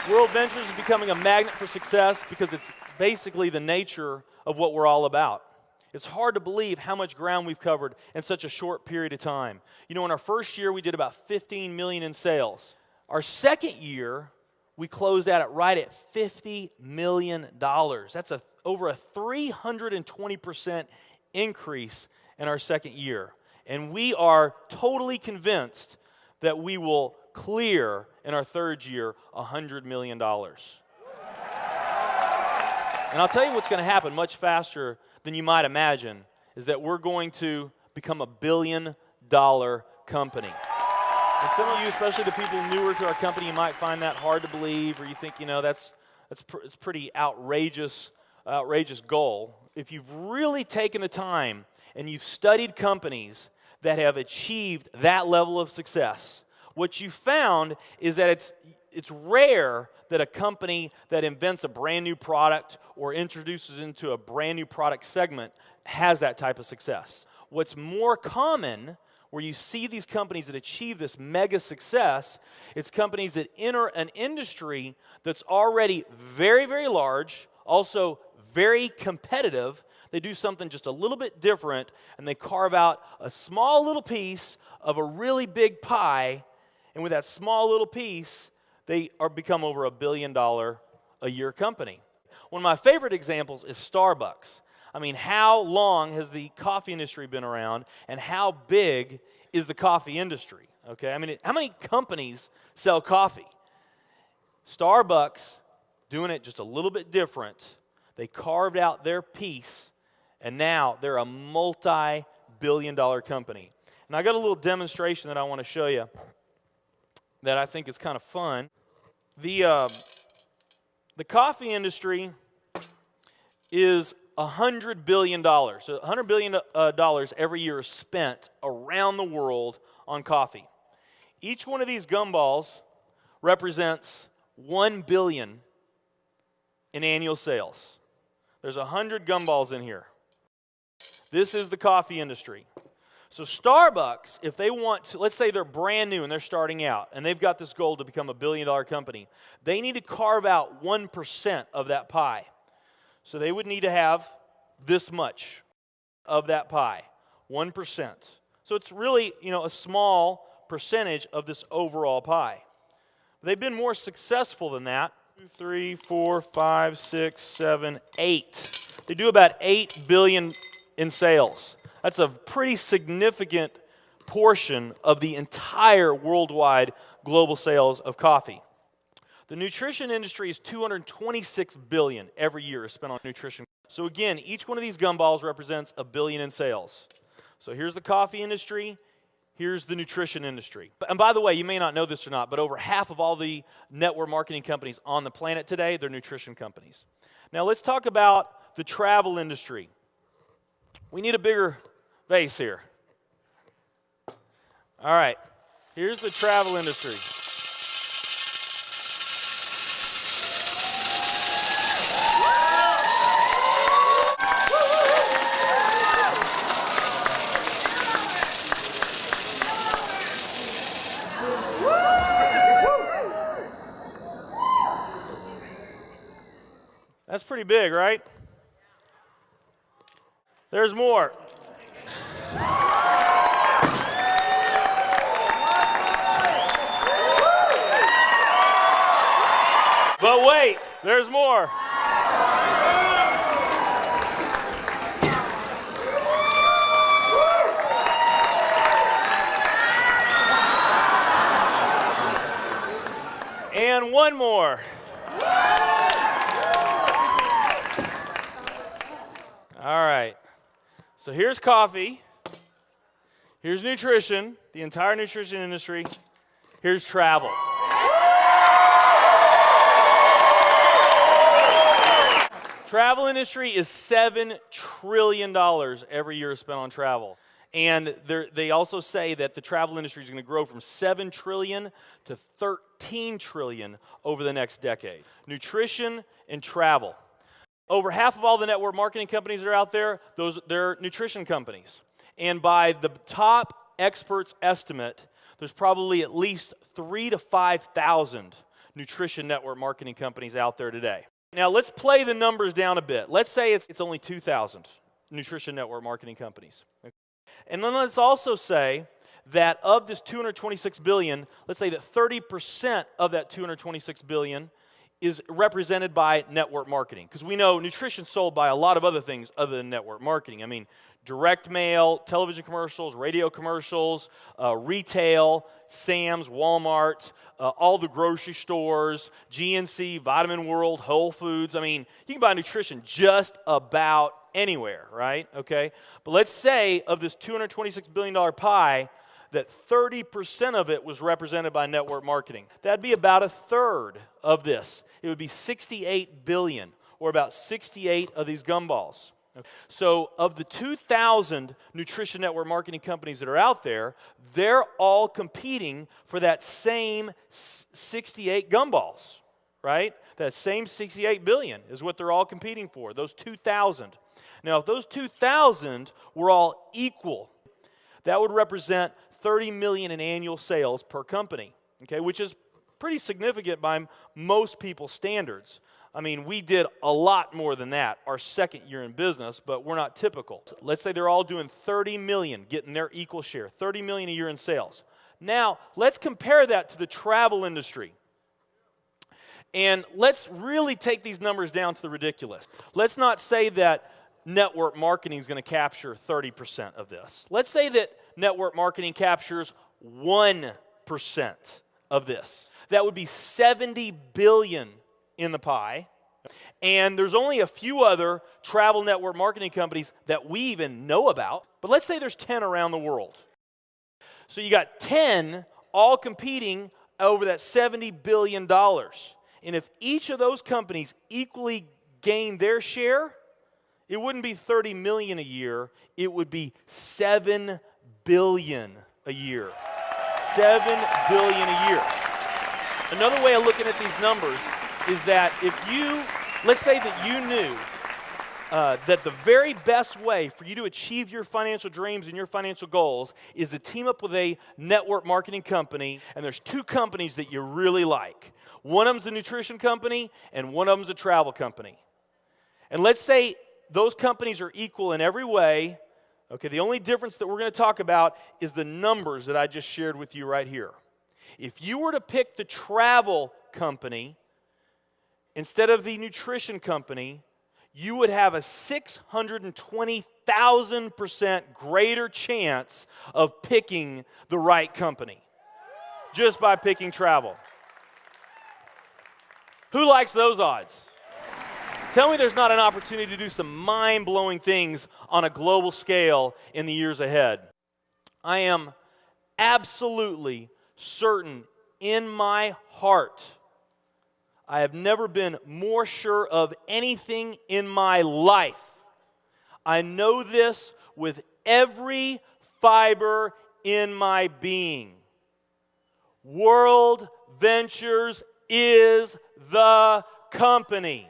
World Ventures is becoming a magnet for success because it's basically the nature of what we're all about. It's hard to believe how much ground we've covered in such a short period of time. You know, in our first year, we did about 15 million in sales. Our second year, we closed out right at $50 million. That's over a 320% increase in our second year. And we are totally convinced that we will clear in our third year $100 million. And I'll tell you what's going to happen much faster than you might imagine is that we're going to become $1 billion company. And some of you, especially the people newer to our company, you might find that hard to believe, or you think, you know, it's pretty outrageous goal. If you've really taken the time and you've studied companies that have achieved that level of success, what you found is that it's rare that a company that invents a brand new product or introduces into a brand new product segment has that type of success. What's more common, where you see these companies that achieve this mega success, it's companies that enter an industry that's already very, very large, also very competitive. They do something just a little bit different, and they carve out a small little piece of a really big pie, and with that small little piece, they become over $1 billion a year company. One of my favorite examples is Starbucks. I mean, how long has the coffee industry been around, and how big is the coffee industry? Okay, I mean, how many companies sell coffee? Starbucks, doing it just a little bit different, they carved out their piece, and now they're a multi-billion-dollar company. And I got a little demonstration that I want to show you that I think is kind of fun. The coffee industry is $100 billion. So $100 billion every year is spent around the world on coffee. Each one of these gumballs represents $1 billion in annual sales. There's 100 gumballs in here. This is the coffee industry. So Starbucks, if they want to, let's say they're brand new and they're starting out, and they've got this goal to become $1 billion company, they need to carve out 1% of that pie. So they would need to have this much of that pie, 1%. So it's really, you know, a small percentage of this overall pie. They've been more successful than that. 2, 3, 4, 5, 6, 7, 8. They do about $8 billion in sales. That's a pretty significant portion of the entire worldwide global sales of coffee. The nutrition industry is $226 billion every year is spent on nutrition. So again, each one of these gumballs represents $1 billion in sales. So here's the coffee industry, here's the nutrition industry. And by the way, you may not know this or not, but over half of all the network marketing companies on the planet today, they're nutrition companies. Now let's talk about the travel industry. We need a bigger base here. All right, here's the travel industry. That's pretty big, right? There's more. But wait, there's more. And one more. All right. So here's coffee. Here's nutrition, the entire nutrition industry. Here's travel. Travel industry is $7 trillion every year spent on travel. And they also say that the travel industry is going to grow from $7 trillion to $13 trillion over the next decade. Nutrition and travel. Over half of all the network marketing companies that are out there, they're nutrition companies. And by the top experts' estimate, there's probably at least 3,000 to 5,000 nutrition network marketing companies out there today. Now, let's play the numbers down a bit. Let's say it's only 2,000 nutrition network marketing companies. And then let's also say that of this $226 billion, let's say that 30% of that $226 billion is represented by network marketing. Because we know nutrition's sold by a lot of other things other than network marketing. I mean, direct mail, television commercials, radio commercials, retail, Sam's, Walmart, all the grocery stores, GNC, Vitamin World, Whole Foods. I mean, you can buy nutrition just about anywhere, right? Okay? But let's say of this $226 billion pie, that 30% of it was represented by network marketing. That'd be about a third of this. It would be 68 billion, or about 68 of these gumballs. So of the 2,000 nutrition network marketing companies that are out there, they're all competing for that same 68 gumballs, right? That same 68 billion is what they're all competing for, those 2,000. Now, if those 2,000 were all equal, that would represent 30 million in annual sales per company, okay, which is pretty significant by most people's standards. I mean, we did a lot more than that our second year in business, but we're not typical. Let's say they're all doing 30 million, getting their equal share, 30 million a year in sales. Now, let's compare that to the travel industry. And let's really take these numbers down to the ridiculous. Let's not say that network marketing is going to capture 30% of this. Let's say that network marketing captures 1% of this. That would be 70 billion in the pie. And there's only a few other travel network marketing companies that we even know about. But let's say there's 10 around the world. So you got 10 all competing over that $70 billion. And if each of those companies equally gain their share, it wouldn't be 30 million a year, it would be 7 billion a year. 7 billion a year. Another way of looking at these numbers is that if you, let's say that you knew that the very best way for you to achieve your financial dreams and your financial goals is to team up with a network marketing company, and there's two companies that you really like. One of them's a nutrition company, and one of them's a travel company. And let's say those companies are equal in every way. Okay, the only difference that we're going to talk about is the numbers that I just shared with you right here. If you were to pick the travel company instead of the nutrition company, you would have a 620,000% greater chance of picking the right company just by picking travel. Who likes those odds? Tell me there's not an opportunity to do some mind-blowing things on a global scale in the years ahead. I am absolutely certain in my heart, I have never been more sure of anything in my life. I know this with every fiber in my being. World Ventures is the company.